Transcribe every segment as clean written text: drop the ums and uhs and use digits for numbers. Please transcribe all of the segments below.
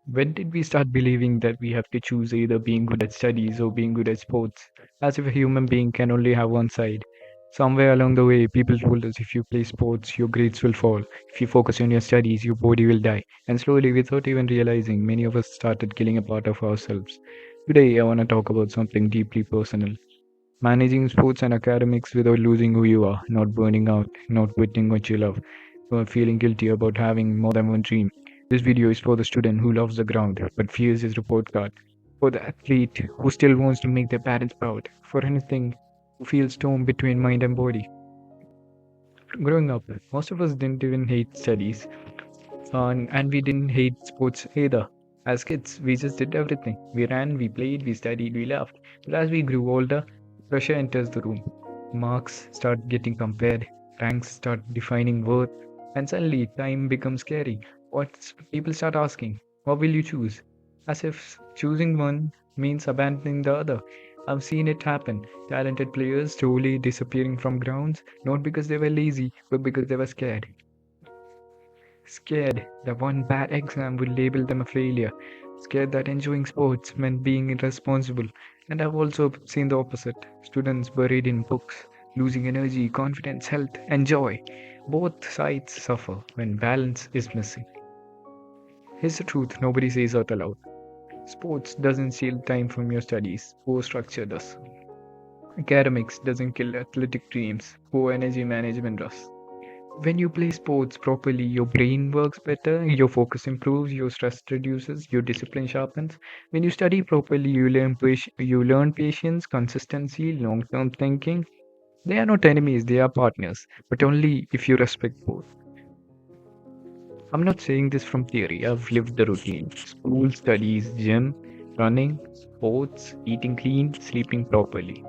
When did we start believing that we have to choose either being good at studies or being good at sports? As if a human being can only have one side. Somewhere along the way, people told us if you play sports, your grades will fall. If you focus on your studies, your body will die. And slowly, without even realizing, many of us started killing a part of ourselves. Today, I want to talk about something deeply personal. Managing sports and academics without losing who you are, not burning out, not quitting what you love, not feeling guilty about having more than one dream. This video is for the student who loves the ground but fears his report card, for the athlete who still wants to make their parents proud, for anything who feels torn between mind and body. Growing up, most of us didn't even hate studies, and we didn't hate sports either. As kids, we just did everything. We ran, we played, we studied, we laughed. But as we grew older, pressure enters the room. Marks start getting compared, ranks start defining worth, and suddenly time becomes scary. What people start asking, what will you choose? As if choosing one means abandoning the other. I've seen it happen. Talented players slowly disappearing from grounds, not because they were lazy, but because they were scared. Scared that one bad exam would label them a failure. Scared that enjoying sports meant being irresponsible. And I've also seen the opposite. Students buried in books, losing energy, confidence, health, and joy. Both sides suffer when balance is missing. Here's the truth nobody says out aloud. Sports doesn't steal time from your studies. Poor structure does. Academics doesn't kill athletic dreams. Poor energy management does. When you play sports properly, your brain works better, your focus improves, your stress reduces, your discipline sharpens. When you study properly, you learn patience, consistency, long-term thinking. They are not enemies, they are partners, but only if you respect both. I'm not saying this from theory, I've lived the routine. School, studies, gym, running, sports, eating clean, sleeping properly.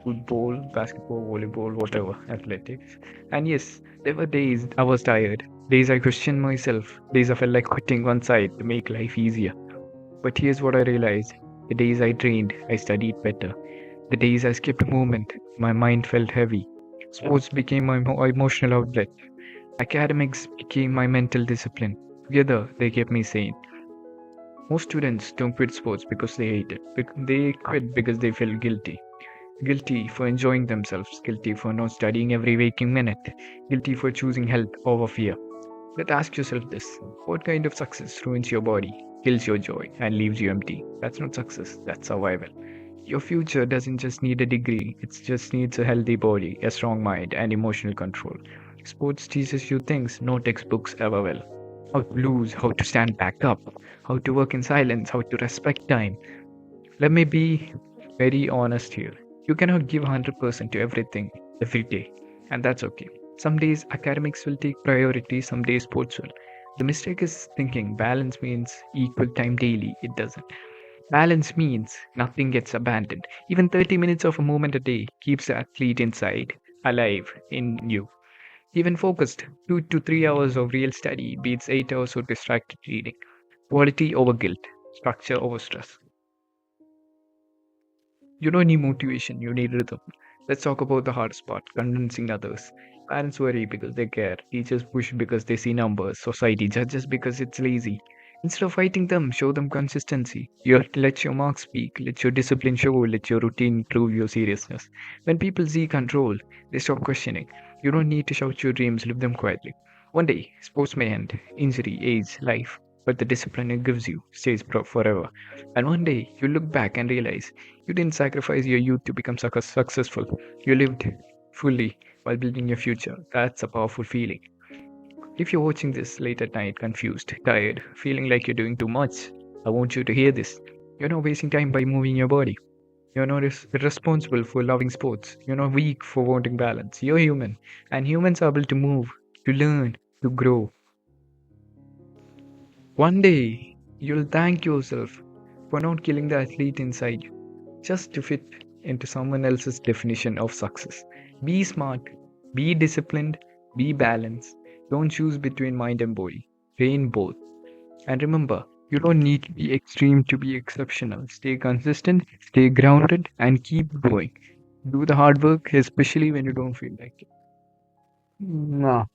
Football, basketball, volleyball, whatever, athletics. And yes, there were days I was tired, days I questioned myself, days I felt like quitting one side to make life easier. But here's what I realized the days I trained, I studied better. The days I skipped a moment, my mind felt heavy. Sports became my emotional outlet. Academics became my mental discipline. Together, they kept me sane. Most students don't quit sports because they hate it. They quit because they feel guilty. Guilty for enjoying themselves, guilty for not studying every waking minute, guilty for choosing health over fear. But ask yourself this what kind of success ruins your body, kills your joy, and leaves you empty? That's not success, that's survival. Your future doesn't just need a degree, it just needs a healthy body, a strong mind, and emotional control. Sports teaches you things no textbooks ever will. How to lose, how to stand back up, how to work in silence, how to respect time. Let me be very honest here. You cannot give 100% to everything every day, and that's okay. Some days academics will take priority, some days sports will. The mistake is thinking balance means equal time daily. It doesn't. Balance means nothing gets abandoned. Even 30 minutes of a moment a day keeps the athlete inside, alive in you. Even focused, 2 to 3 hours of real study beats 8 hours of distracted reading. Quality over guilt, structure over stress. You don't need motivation, you need rhythm. Let's talk about the hardest part convincing others. Parents worry because they care, teachers push because they see numbers, society judges because it's lazy. Instead of fighting them, show them consistency. You have to let your marks speak, let your discipline show, let your routine prove your seriousness. When people see control, they stop questioning. You don't need to shout your dreams, live them quietly. One day, sports may end, injury, age, life, but the discipline it gives you stays forever. And one day, you look back and realize you didn't sacrifice your youth to become successful. You lived fully while building your future. That's a powerful feeling. If you're watching this late at night, confused, tired, feeling like you're doing too much, I want you to hear this. You're not wasting time by moving your body. You're not irresponsible for loving sports. You're not weak for wanting balance. You're human. And humans are able to move, to learn, to grow. One day, you'll thank yourself for not killing the athlete inside you just to fit into someone else's definition of success. Be smart, be disciplined, be balanced. Don't choose between mind and body. Train both. And remember, you don't need to be extreme to be exceptional. Stay consistent, stay grounded, and keep going. Do the hard work, especially when you don't feel like it. Nah.